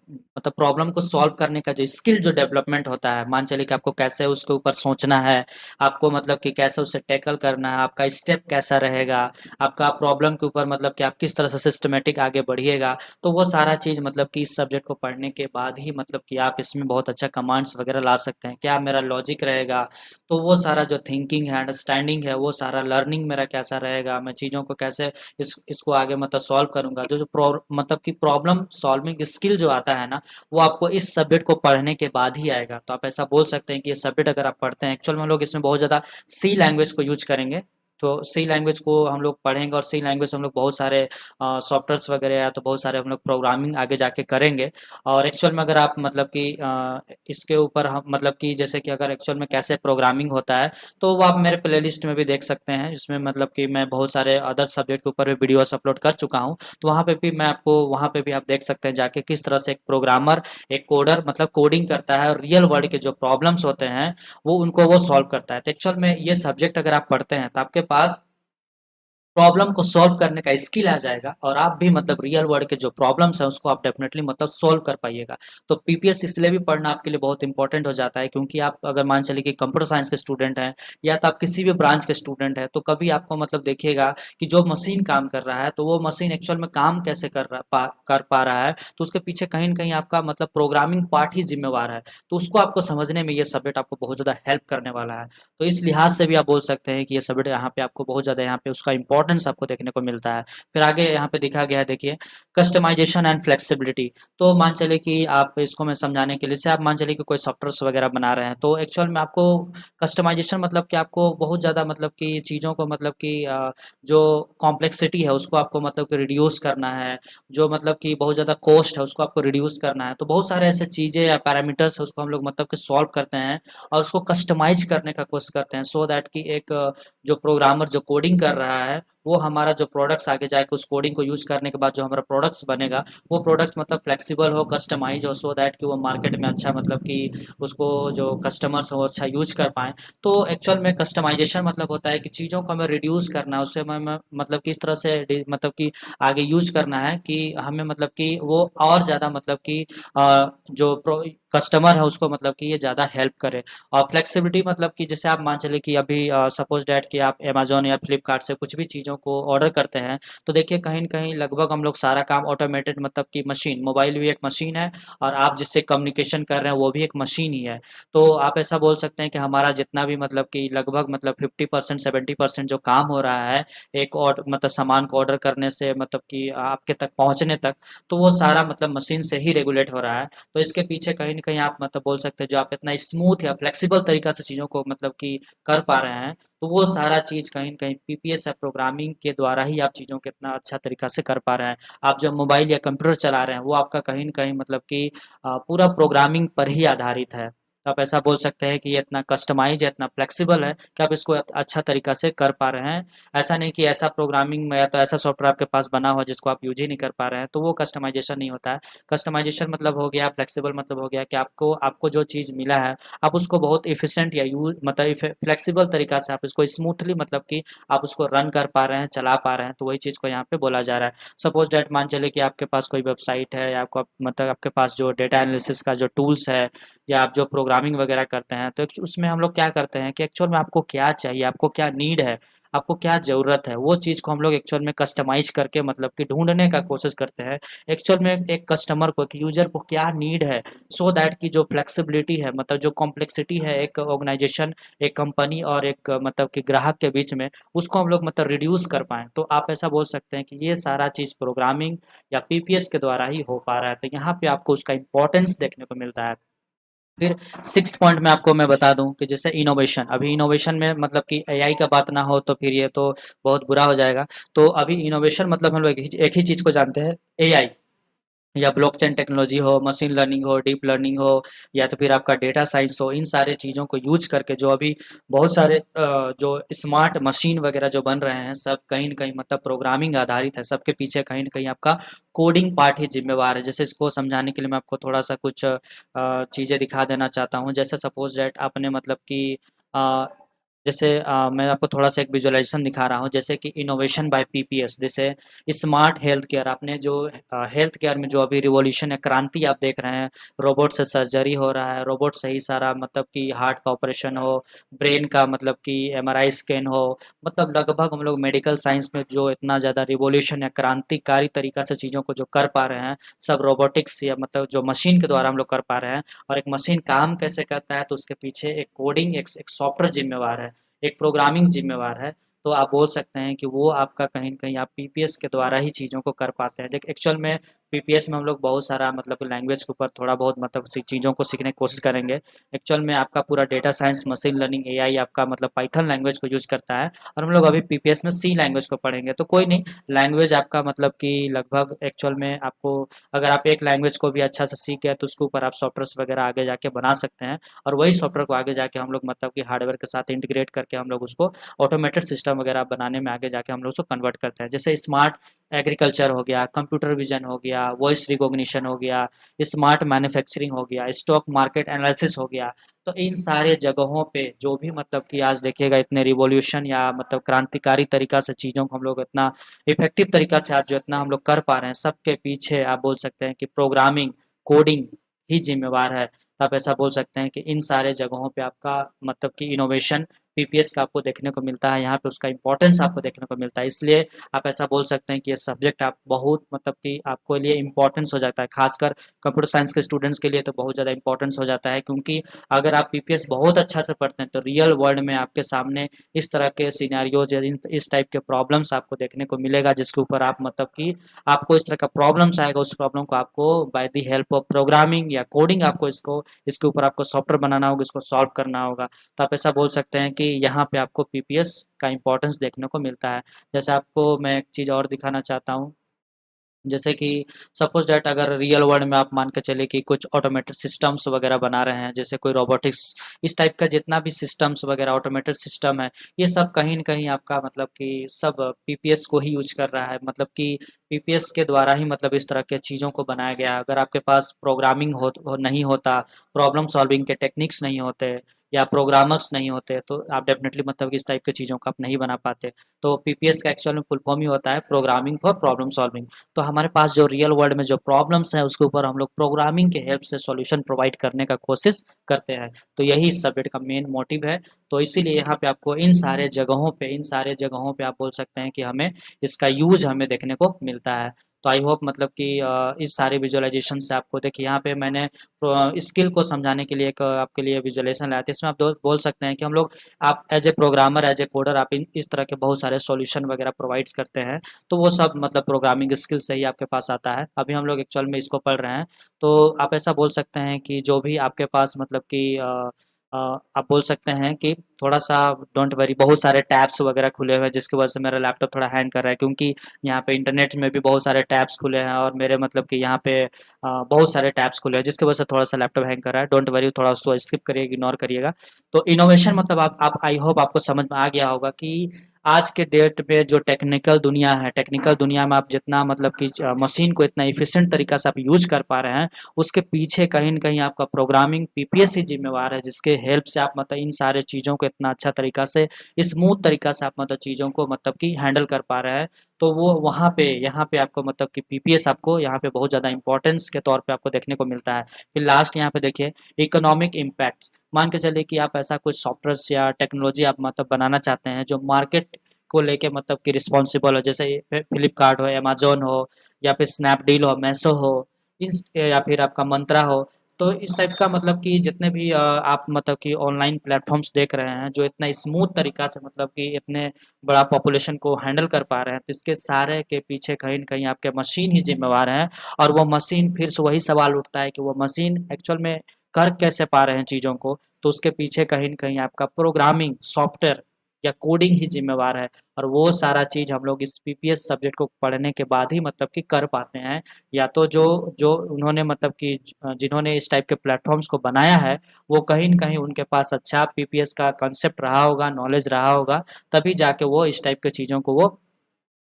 मतलब प्रॉब्लम को सॉल्व करने का जो स्किल जो डेवलपमेंट होता है, मान चलिए कि आपको कैसे उसके ऊपर सोचना है, आपको मतलब कि कैसे उसे टैकल करना है, आपका स्टेप कैसा रहेगा, आपका प्रॉब्लम के ऊपर मतलब कि आप किस तरह से सिस्टमैटिक आगे बढ़िएगा, तो वो सारा चीज़ मतलब कि इस सब्जेक्ट को पढ़ने के बाद ही मतलब कि आप इसमें बहुत अच्छा कमांड्स वगैरह ला सकते हैं। क्या मेरा लॉजिक रहेगा, तो वो सारा जो थिंकिंग है, अंडरस्टैंडिंग है, वो सारा लर्निंग मेरा कैसा रहेगा, मैं चीज़ों को कैसे इसको आगे मतलब सॉल्व करूँगा। तो जो मतलब कि प्रॉब्लम सॉल्विंग स्किल जो आता है ना, वो आपको इस सब्जेक्ट को पढ़ने के बाद ही आएगा। तो आप ऐसा बोल सकते हैं कि ये सब्जेक्ट अगर आप पढ़ते हैं एक्चुअल में हम लोग इसमें बहुत ज़्यादा सी लैंग्वेज को यूज़ करेंगे। तो सी लैंग्वेज को हम लोग पढ़ेंगे और सी लैंग्वेज से हम लोग बहुत सारे सॉफ्टवेयर्स वगैरह या तो बहुत सारे हम लोग प्रोग्रामिंग आगे जाके करेंगे। और एक्चुअल में अगर आप मतलब कि इसके ऊपर हम मतलब कि जैसे कि अगर एक्चुअल में कैसे प्रोग्रामिंग होता है, तो वो आप मेरे प्लेलिस्ट में भी देख सकते हैं, जिसमें मतलब कि मैं बहुत सारे अदर सब्जेक्ट के ऊपर भी वीडियोस अपलोड कर चुका हूँ। तो वहाँ पे भी मैं आपको वहाँ पे भी आप देख सकते हैं जाके किस तरह से एक प्रोग्रामर, एक कोडर मतलब कोडिंग करता है और रियल वर्ल्ड के जो प्रॉब्लम्स होते हैं, वो सॉल्व करता है। तो एक्चुअल में ये सब्जेक्ट अगर आप पढ़ते हैं, तो आपके पास प्रॉब्लम को सॉल्व करने का स्किल आ जाएगा और आप भी मतलब रियल वर्ल्ड के जो प्रॉब्लम्स हैं उसको आप डेफिनेटली मतलब सॉल्व कर पाइएगा। तो पीपीएस इसलिए भी पढ़ना आपके लिए बहुत इंपॉर्टेंट हो जाता है क्योंकि आप अगर मान चलिए कि कंप्यूटर साइंस के स्टूडेंट हैं या तो आप किसी भी ब्रांच के स्टूडेंट हैं, तो कभी आपको मतलब देखिएगा कि जो मशीन काम कर रहा है तो वो मशीन एक्चुअल में काम कैसे कर पा रहा है, तो उसके पीछे कहीं न कहीं आपका मतलब प्रोग्रामिंग पार्ट ही ज़िम्मेवार है। तो उसको आपको समझने में ये सब्जेक्ट आपको बहुत ज़्यादा हेल्प करने वाला है। तो इस लिहाज से भी आप बोल सकते हैं कि ये सब्जेक्ट यहाँ पे आपको बहुत ज़्यादा यहाँ पे उसका इम्पोर्टेंस इम्पोर्टेंस आपको देखने को मिलता है। फिर आगे यहाँ पे दिखा गया है, देखिए कस्टमाइजेशन एंड फ्लेक्सिबिलिटी। तो मान चलिए कि आप इसको मैं समझाने के लिए से आप मान चलिए कि कोई सॉफ्टवेयर्स वगैरह बना रहे हैं, तो एक्चुअल में आपको कस्टमाइजेशन मतलब कि आपको बहुत ज़्यादा मतलब कि चीज़ों को मतलब कि जो कॉम्प्लेक्सिटी है उसको आपको मतलब कि रिड्यूस करना है, जो मतलब कि बहुत ज़्यादा कॉस्ट है उसको आपको रिड्यूस करना है। तो बहुत सारे ऐसे चीज़ें या पैरामीटर्स है उसको हम लोग मतलब कि सॉल्व करते हैं और उसको कस्टमाइज करने का कोशिश करते हैं, सो दैट कि एक जो प्रोग्रामर जो कोडिंग कर रहा है वो हमारा जो प्रोडक्ट्स आगे जाके उस कोडिंग को यूज़ करने के बाद जो हमारा प्रोडक्ट्स बनेगा वो प्रोडक्ट्स मतलब फ्लेक्सिबल हो, कस्टमाइज हो, सो दैट कि वो मार्केट में अच्छा मतलब कि उसको जो कस्टमर्स हो अच्छा यूज कर पाएँ। तो एक्चुअल में कस्टमाइजेशन मतलब होता है कि चीज़ों को हमें रिड्यूस करना है, उसे हमें मतलब किस तरह से मतलब कि आगे यूज करना है कि हमें मतलब कि वो और ज़्यादा मतलब कि जो कस्टमर है उसको मतलब कि ये ज़्यादा हेल्प करे। और फ्लेक्सिबिलिटी मतलब कि जैसे आप मान चलिए कि अभी सपोज डैट कि आप अमेजोन या फ्लिपकार्ट से कुछ भी चीज़ों को ऑर्डर करते हैं, तो देखिए कहीं न कहीं लगभग हम लोग सारा काम ऑटोमेटेड मतलब कि मशीन, मोबाइल भी एक मशीन है और आप जिससे कम्युनिकेशन कर रहे हैं वो भी एक मशीन ही है। तो आप ऐसा बोल सकते हैं कि हमारा जितना भी मतलब कि लगभग मतलब 50% 70% जो काम हो रहा है एक और मतलब सामान को ऑर्डर करने से मतलब कि आपके तक पहुँचने तक, तो वो सारा मतलब मशीन से ही रेगुलेट हो रहा है। तो इसके पीछे कहीं न कहीं आप मतलब बोल सकते हैं जो आप इतना स्मूथ या फ्लेक्सिबल तरीका से चीज़ों को मतलब कि कर पा रहे हैं, तो वो सारा चीज़ कहीं न कहीं पीपीएस या प्रोग्रामिंग के द्वारा ही आप चीज़ों को इतना अच्छा तरीका से कर पा रहे हैं। आप जब मोबाइल या कंप्यूटर चला रहे हैं, वो आपका कहीं न कहीं मतलब कि पूरा प्रोग्रामिंग पर ही आधारित है। तो आप ऐसा बोल सकते हैं कि ये इतना कस्टमाइज़ है, इतना फ्लेक्सिबल है कि आप इसको अच्छा तरीका से कर पा रहे हैं। ऐसा नहीं कि ऐसा प्रोग्रामिंग में या तो ऐसा सॉफ्टवेयर आपके पास बना हुआ जिसको आप यूज़ ही नहीं कर पा रहे हैं, तो वो कस्टमाइज़ेशन नहीं होता है। कस्टमाइज़ेशन मतलब हो गया, फ्लेक्सिबल मतलब हो गया कि आपको आपको जो चीज़ मिला है, आप उसको बहुत एफ़िशिएंट या मतलब फ्लेक्सिबल तरीका से आप इसको स्मूथली मतलब कि आप उसको रन कर पा रहे हैं, चला पा रहे हैं, तो वही चीज़ को यहाँ पे बोला जा रहा है। सपोज़ दैट मान चलिए कि आपके पास कोई वेबसाइट है या आपको मतलब आपके पास जो डेटा एनालिसिस का जो टूल्स है या आप जो प्रोग्रामिंग वगैरह करते हैं, तो उसमें हम लोग क्या करते हैं कि एक्चुअल में आपको क्या चाहिए, आपको क्या नीड है, आपको क्या ज़रूरत है, वो चीज़ को हम लोग एक्चुअल में कस्टमाइज़ करके मतलब कि ढूँढने का कोशिश करते हैं। एक्चुअल में एक कस्टमर को, एक यूज़र को क्या नीड है, सो दैट कि जो फ्लेक्सिबिलिटी है मतलब जो कॉम्प्लेक्सिटी है एक ऑर्गेनाइज़ेशन, एक कंपनी और एक मतलब कि ग्राहक के बीच में, उसको हम लोग मतलब रिड्यूस कर पाएँ। तो आप ऐसा बोल सकते हैं कि ये सारा चीज़ प्रोग्रामिंग या पीपीएस के द्वारा ही हो पा रहा है। तो यहाँ पे आपको उसका इम्पोर्टेंस देखने को मिलता है। फिर सिक्स्थ पॉइंट में आपको मैं बता दूं कि जैसे इनोवेशन, अभी इनोवेशन में मतलब कि एआई का बात ना हो तो फिर ये तो बहुत बुरा हो जाएगा। तो अभी इनोवेशन मतलब हम लोग एक ही चीज़ को जानते हैं, एआई या ब्लॉकचेन टेक्नोलॉजी हो, मशीन लर्निंग हो, डीप लर्निंग हो या तो फिर आपका डेटा साइंस हो, इन सारे चीज़ों को यूज करके जो अभी बहुत सारे जो स्मार्ट मशीन वगैरह जो बन रहे हैं सब कहीं न कहीं मतलब प्रोग्रामिंग आधारित है। सबके पीछे कहीं न कहीं आपका कोडिंग पार्ट ही ज़िम्मेवार है। जैसे इसको समझाने के लिए मैं आपको थोड़ा-सा कुछ चीज़ें दिखा देना चाहता हूँ। जैसे सपोज़ दैट आपने मतलब कि अ, जैसे मैं आपको थोड़ा-सा एक विजुअलाइज़ेशन दिखा रहा हूँ, जैसे कि इनोवेशन बाय पीपीएस, जैसे स्मार्ट हेल्थ केयर, आपने जो हेल्थ केयर में जो अभी रिवॉल्यूशन है, क्रांति आप देख रहे हैं, रोबोट से सर्जरी हो रहा है, रोबोट से ही सारा मतलब कि हार्ट का ऑपरेशन हो, ब्रेन का मतलब कि एमआरआई स्कैन हो, मतलब लगभग हम लोग मेडिकल साइंस में जो इतना ज़्यादा रिवॉल्यूशन या क्रांतिकारी तरीका से चीज़ों को जो कर पा रहे हैं, सब रोबोटिक्स या मतलब जो मशीन के द्वारा हम लोग कर पा रहे हैं। और एक मशीन काम कैसे करता है तो उसके पीछे एक कोडिंग, एक सॉफ्टवेयर ज़िम्मेवार है, एक प्रोग्रामिंग ज़िम्मेवार है। तो आप बोल सकते हैं कि वो आपका कहीं न कहीं आप पीपीएस के द्वारा ही चीज़ों को कर पाते हैं। देखिए एक्चुअल में पीपीएस में हम लोग बहुत सारा मतलब लैंग्वेज के ऊपर थोड़ा बहुत मतलब चीज़ों को सीखने की कोशिश करेंगे। एक्चुअल में आपका पूरा data science, machine learning, AI आपका मतलब पाइथन लैंग्वेज को यूज़ करता है और हम लोग अभी पीपीएस में सी लैंग्वेज को पढ़ेंगे। तो कोई नहीं, लैंग्वेज आपका मतलब कि लगभग एक्चुअल में आपको अगर आप एक लैंग्वेज को भी अच्छा से सीख गए तो उसके ऊपर आप सॉफ्टवेयर्स वगैरह आगे जाके बना सकते हैं और वही सॉफ्टवेयर को आगे जाके हम लोग मतलब कि हार्डवेयर के साथ इंटीग्रेट करके हम लोग उसको ऑटोमेटेड सिस्टम वगैरह बनाने में आगे जाके हम लोग उसको कन्वर्ट करते हैं। जैसे स्मार्ट एग्रीकल्चर हो गया, कंप्यूटर विजन हो गया, वॉइस रिकॉग्निशन हो गया, स्मार्ट मैन्युफैक्चरिंग हो गया, स्टॉक मार्केट एनालिसिस हो गया। तो इन सारे जगहों पे जो भी मतलब कि आज देखिएगा इतने रिवॉल्यूशन या मतलब क्रांतिकारी तरीका से चीज़ों को हम लोग इतना इफ़ेक्टिव तरीका से आज जो इतना हम लोग कर पा रहे हैं, सबके पीछे आप बोल सकते हैं कि प्रोग्रामिंग, कोडिंग ही ज़िम्मेवार है। तो आप ऐसा बोल सकते हैं कि इन सारे जगहों पे आपका मतलब कि इनोवेशन पीपीएस का आपको देखने को मिलता है, यहाँ पे उसका इम्पोर्टेंस आपको देखने को मिलता है। इसलिए आप ऐसा बोल सकते हैं कि ये सब्जेक्ट आप बहुत मतलब कि आपको लिए इम्पोर्टेंस हो जाता है, खासकर कंप्यूटर साइंस के स्टूडेंट्स के लिए तो बहुत ज़्यादा इम्पोर्टेंस हो जाता है, क्योंकि अगर आप पीपीएस बहुत अच्छा से पढ़ते हैं तो रियल वर्ल्ड में आपके सामने इस तरह के सिनेरियोज या इस टाइप के प्रॉब्लम्स आपको देखने को मिलेगा, जिसके ऊपर आप मतलब कि आपको इस तरह का प्रॉब्लम्स आएगा, उस प्रॉब्लम को आपको by the help of programming या कोडिंग आपको इसके ऊपर आपको सॉफ्टवेयर बनाना होगा, इसको सॉल्व करना होगा। तो आप ऐसा बोल सकते हैं कि यहाँ पे आपको पीपीएस का इम्पोर्टेंस देखने को मिलता है। जैसे आपको मैं एक चीज़ और दिखाना चाहता हूँ, जैसे कि सपोज डैट अगर रियल वर्ल्ड में आप मान के चले कि कुछ ऑटोमेटेड सिस्टम्स वगैरह बना रहे हैं, जैसे कोई रोबोटिक्स, इस टाइप का जितना भी सिस्टम्स वगैरह ऑटोमेटेड सिस्टम है, ये सब कहीं न कहीं आपका मतलब कि सब पीपीएस को ही यूज़ कर रहा है। मतलब कि पीपीएस के द्वारा ही मतलब इस तरह के चीज़ों को बनाया गया है। अगर आपके पास प्रोग्रामिंग नहीं होता, प्रॉब्लम सॉल्विंग के टेक्निक्स नहीं होते या प्रोग्रामर्स नहीं होते, तो आप डेफ़िनेटली मतलब कि इस टाइप की चीज़ों को आप नहीं बना पाते। तो पीपीएस का एक्चुअल में फुल फॉर्म ही होता है प्रोग्रामिंग फॉर प्रॉब्लम सॉल्विंग। तो हमारे पास जो रियल वर्ल्ड में जो प्रॉब्लम्स हैं उसके ऊपर हम लोग प्रोग्रामिंग के हेल्प से सॉल्यूशन प्रोवाइड करने का कोशिश करते हैं। तो यही इस सब्जेक्ट का मेन मोटिव है। तो इसीलिए यहाँ पे आपको इन सारे जगहों पे आप बोल सकते हैं कि हमें इसका यूज़ हमें देखने को मिलता है। तो आई होप मतलब कि इस सारे विजुअलाइजेशन से आपको देखिए यहाँ पे मैंने स्किल को समझाने के लिए एक आपके लिए विजुअलाइजेशन लाया था। इसमें आप बोल सकते हैं कि हम लोग आप as a programmer as a coder आप इस तरह के बहुत सारे सॉल्यूशन वगैरह प्रोवाइड्स करते हैं। तो वो सब मतलब प्रोग्रामिंग स्किल से ही आपके पास आता है। अभी हम लोग एक्चुअल में इसको पढ़ रहे हैं। तो आप ऐसा बोल सकते हैं कि जो भी आपके पास मतलब कि आप बोल सकते हैं कि थोड़ा-सा डोंट वरी, बहुत सारे टैब्स वगैरह खुले हुए हैं जिसकी वजह से मेरा लैपटॉप थोड़ा हैंग कर रहा है, क्योंकि यहाँ पे इंटरनेट में भी बहुत सारे टैब्स खुले हैं और मेरे मतलब कि यहाँ पे बहुत सारे टैब्स खुले हैं जिसकी वजह से थोड़ा-सा लैपटॉप हैंग कर रहा है। डोंट वरी, थोड़ा उसको स्किप करिए, इग्नोर करिएगा। तो इनोवेशन मतलब आप आई होप आपको समझ में आ गया होगा कि आज के डेट में जो टेक्निकल दुनिया है, टेक्निकल दुनिया में आप जितना मतलब कि मशीन को इतना एफिशिएंट तरीका से आप यूज़ कर पा रहे हैं, उसके पीछे कहीं न कहीं आपका प्रोग्रामिंग पीपीएस ही ज़िम्मेवार है, जिसके हेल्प से आप मतलब इन सारे चीज़ों को इतना अच्छा तरीका से, स्मूथ तरीका से आप मतलब चीज़ों को मतलब कि हैंडल कर पा रहे हैं। तो वो वहाँ पे यहाँ पे आपको मतलब कि पीपीएस आपको यहाँ पे बहुत ज़्यादा इम्पोर्टेंस के तौर पे आपको देखने को मिलता है। फिर लास्ट यहाँ पे देखिए इकोनॉमिक इम्पैक्ट्स। मान के चलिए कि आप ऐसा कुछ सॉफ्टवेयर्स या टेक्नोलॉजी आप मतलब बनाना चाहते हैं जो मार्केट को लेके मतलब कि रिस्पॉन्सिबल हो, जैसे फ्लिपकार्ट हो, अमेज़न हो या फिर स्नैपडील हो, मैसो हो, इस या फिर आपका मंत्रा हो। तो इस टाइप का मतलब कि जितने भी आप मतलब कि ऑनलाइन प्लेटफ़ॉर्म्स देख रहे हैं, जो इतना स्मूथ तरीका से मतलब कि इतने बड़ा पॉपुलेशन को हैंडल कर पा रहे हैं, तो इसके सारे के पीछे कहीं न कहीं आपके मशीन ही ज़िम्मेवार हैं। और वो मशीन, फिर से वही सवाल उठता है कि वो मशीन एक्चुअल में कर कैसे पा रहे हैं चीज़ों को? तो उसके पीछे कहीं न कहीं आपका प्रोग्रामिंग, सॉफ्टवेयर या कोडिंग ही ज़िम्मेवार है। और वो सारा चीज़ हम लोग इस पीपीएस सब्जेक्ट को पढ़ने के बाद ही मतलब कि कर पाते हैं। या तो जो जो उन्होंने मतलब कि जिन्होंने इस टाइप के प्लेटफ़ॉर्म्स को बनाया है, वो कहीं न कहीं उनके पास अच्छा पीपीएस का कांसेप्ट रहा होगा, नॉलेज रहा होगा, तभी जाके वो इस टाइप की चीज़ों को वो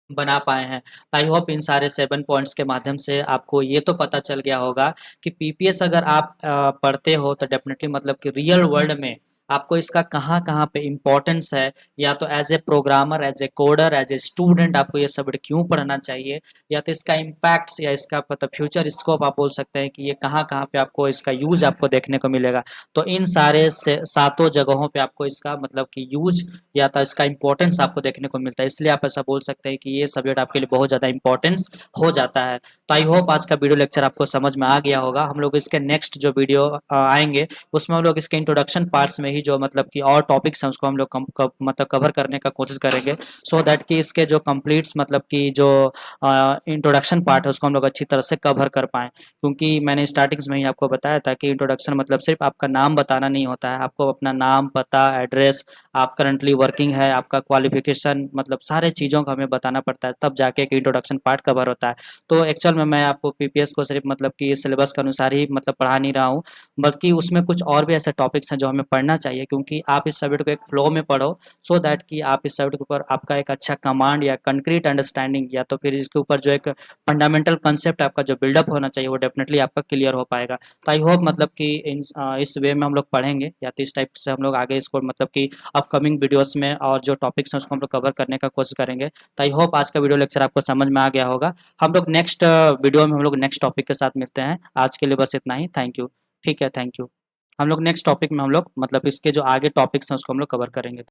बना पाए हैं। आई होप इन सारे 7 पॉइंट्स के माध्यम से आपको ये तो पता चल गया होगा कि पीपीएस अगर आप पढ़ते हो तो डेफ़िनेटली मतलब कि रियल वर्ल्ड में आपको इसका कहाँ-कहाँ पे इम्पोर्टेंस है, या तो as a programmer, as a coder, as a student आपको ये सब्जेक्ट क्यों पढ़ना चाहिए, या तो इसका इम्पैक्ट्स या इसका मतलब फ्यूचर स्कोप आप बोल सकते हैं कि ये कहाँ-कहाँ पे आपको इसका यूज़ आपको देखने को मिलेगा। तो इन सारे से सातों जगहों पे आपको इसका मतलब कि यूज़ या तो इसका इम्पोर्टेंस आपको देखने को मिलता है। इसलिए आप ऐसा बोल सकते हैं कि ये सब्जेक्ट आपके लिए बहुत ज़्यादा इम्पोर्टेंस हो जाता है। तो आई होप आज का वीडियो लेक्चर आपको समझ में आ गया होगा। हम लोग इसके नेक्स्ट जो वीडियो आएँगे, उसमें हम लोग इसके इंट्रोडक्शन पार्ट्स में ही जो मतलब कि और टॉपिक्स हैं उसको हम लोग मतलब कवर करने का कोशिश करेंगे, सो दैट कि इसके जो कंप्लीट्स मतलब कि जो इंट्रोडक्शन पार्ट है उसको हम लोग अच्छी तरह से कवर कर पाएँ। क्योंकि मैंने स्टार्टिंग्स में ही आपको बताया था कि इंट्रोडक्शन मतलब सिर्फ़ आपका नाम बताना नहीं होता है, आपको अपना नाम, पता, एड्रेस, आप करंटली वर्किंग है, आपका क्वालिफ़िकेशन, मतलब सारे चीज़ों का हमें बताना पड़ता है, तब जाके एक इंट्रोडक्शन पार्ट कवर होता है। तो एक्चुअल में मैं आपको पीपीएस को सिर्फ़ मतलब कि सिलेबस के अनुसार ही मतलब पढ़ा नहीं रहा हूँ, बल्कि उसमें कुछ और भी ऐसे टॉपिक्स हैं जो हमें पढ़ना चाहिए, क्योंकि आप इस सब्जेक्ट को एक फ्लो में पढ़ो, सो दैट कि आप इस सब्जेक्ट के ऊपर आपका एक अच्छा कमांड या कंक्रीट अंडरस्टैंडिंग, या तो फिर इसके ऊपर जो एक फंडामेंटल कांसेप्ट आपका जो बिल्डअप होना चाहिए वो डेफ़िनेटली आपका क्लियर हो पाएगा। तो आई होप मतलब कि इस वे में हम लोग पढ़ेंगे, या तो इस टाइप से हम लोग आगे इसको मतलब कि अपकमिंग वीडियोस में और जो टॉपिक्स हैं उसको हम लोग कवर करने का कोशिश करेंगे। तो आई होप आज का वीडियो लेक्चर आपको समझ में आ गया होगा। हम लोग नेक्स्ट वीडियो में हम लोग नेक्स्ट टॉपिक के साथ मिलते हैं। आज के लिए बस इतना ही। Thank you. ठीक है, थैंक यू। हम लोग नेक्स्ट टॉपिक में हम लोग मतलब इसके जो आगे टॉपिक्स हैं उसको हम लोग कवर करेंगे।